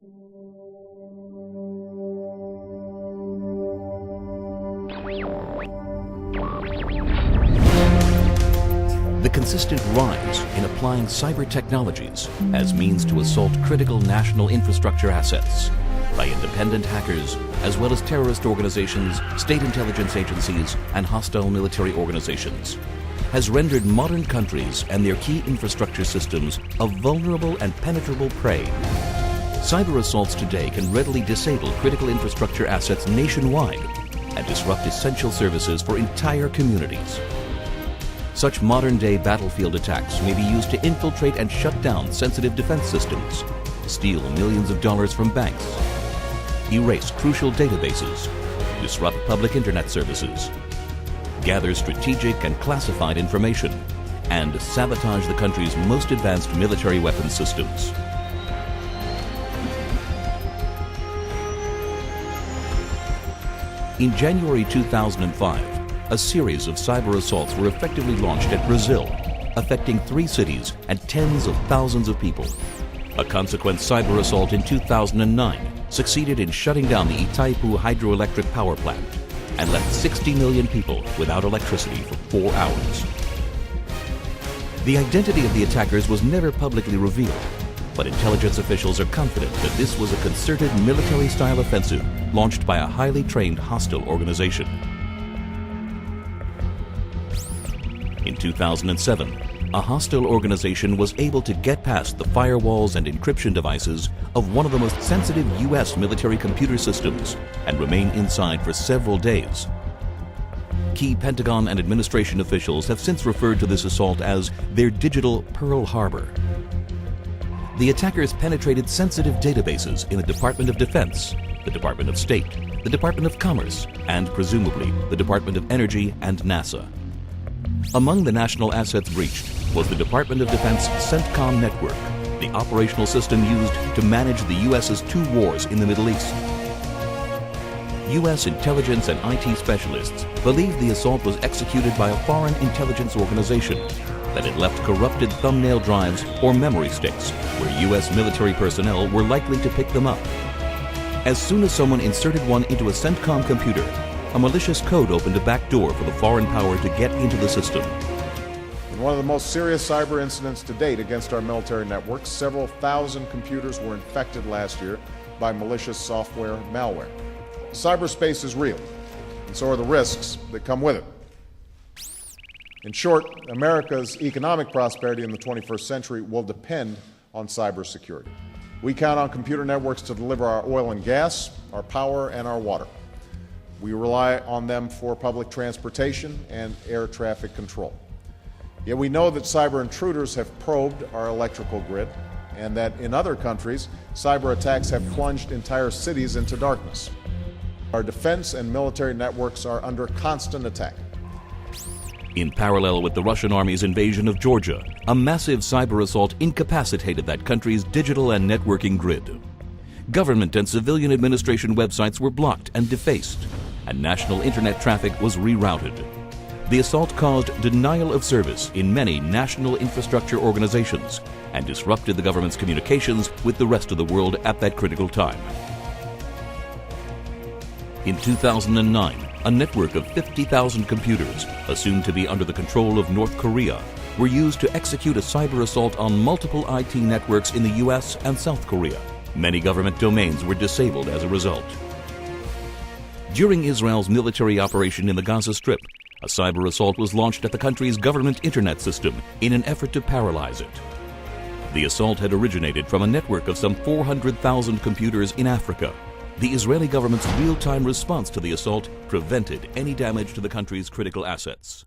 The consistent rise in applying cyber technologies as means to assault critical national infrastructure assets by independent hackers, as well as terrorist organizations, state intelligence agencies, and hostile military organizations, has rendered modern countries and their key infrastructure systems a vulnerable and penetrable prey. Cyber assaults today can readily disable critical infrastructure assets nationwide and disrupt essential services for entire communities. Such modern-day battlefield attacks may be used to infiltrate and shut down sensitive defense systems, steal millions of dollars from banks, erase crucial databases, disrupt public internet services, gather strategic and classified information, and sabotage the country's most advanced military weapons systems. In January 2005, a series of cyber assaults were effectively launched at Brazil, affecting 3 cities and tens of thousands of people. A consequent cyber assault in 2009 succeeded in shutting down the Itaipu hydroelectric power plant and left 60 million people without electricity for 4 hours. The identity of the attackers was never publicly revealed, but intelligence officials are confident that this was a concerted military-style offensive launched by a highly trained hostile organization. In 2007, a hostile organization was able to get past the firewalls and encryption devices of one of the most sensitive U.S. military computer systems and remain inside for several days. Key Pentagon and administration officials have since referred to this assault as their digital Pearl Harbor. The attackers penetrated sensitive databases in the Department of Defense, the Department of State, the Department of Commerce, and presumably the Department of Energy and NASA. Among the national assets breached was the Department of Defense CENTCOM network, the operational system used to manage the U.S.'s 2 wars in the Middle East. U.S. intelligence and IT specialists believe the assault was executed by a foreign intelligence organization that had left corrupted thumbnail drives or memory sticks where U.S. military personnel were likely to pick them up. As soon as someone inserted one into a CENTCOM computer, a malicious code opened a back door for the foreign power to get into the system. In one of the most serious cyber incidents to date against our military networks, several thousand computers were infected last year by malicious software malware. Cyberspace is real, and so are the risks that come with it. In short, America's economic prosperity in the 21st century will depend on cybersecurity. We count on computer networks to deliver our oil and gas, our power, and our water. We rely on them for public transportation and air traffic control. Yet we know that cyber intruders have probed our electrical grid, and that in other countries, cyber attacks have plunged entire cities into darkness. Our defense and military networks are under constant attack. In parallel with the Russian army's invasion of Georgia, a massive cyber assault incapacitated that country's digital and networking grid. Government and civilian administration websites were blocked and defaced, and national internet traffic was rerouted. The assault caused denial of service in many national infrastructure organizations and disrupted the government's communications with the rest of the world at that critical time. In 2009, a network of 50,000 computers, assumed to be under the control of North Korea, were used to execute a cyber assault on multiple IT networks in the US and South Korea. Many government domains were disabled as a result. During Israel's military operation in the Gaza Strip, a cyber assault was launched at the country's government internet system in an effort to paralyze it. The assault had originated from a network of some 400,000 computers in Africa. The Israeli government's real-time response to the assault prevented any damage to the country's critical assets.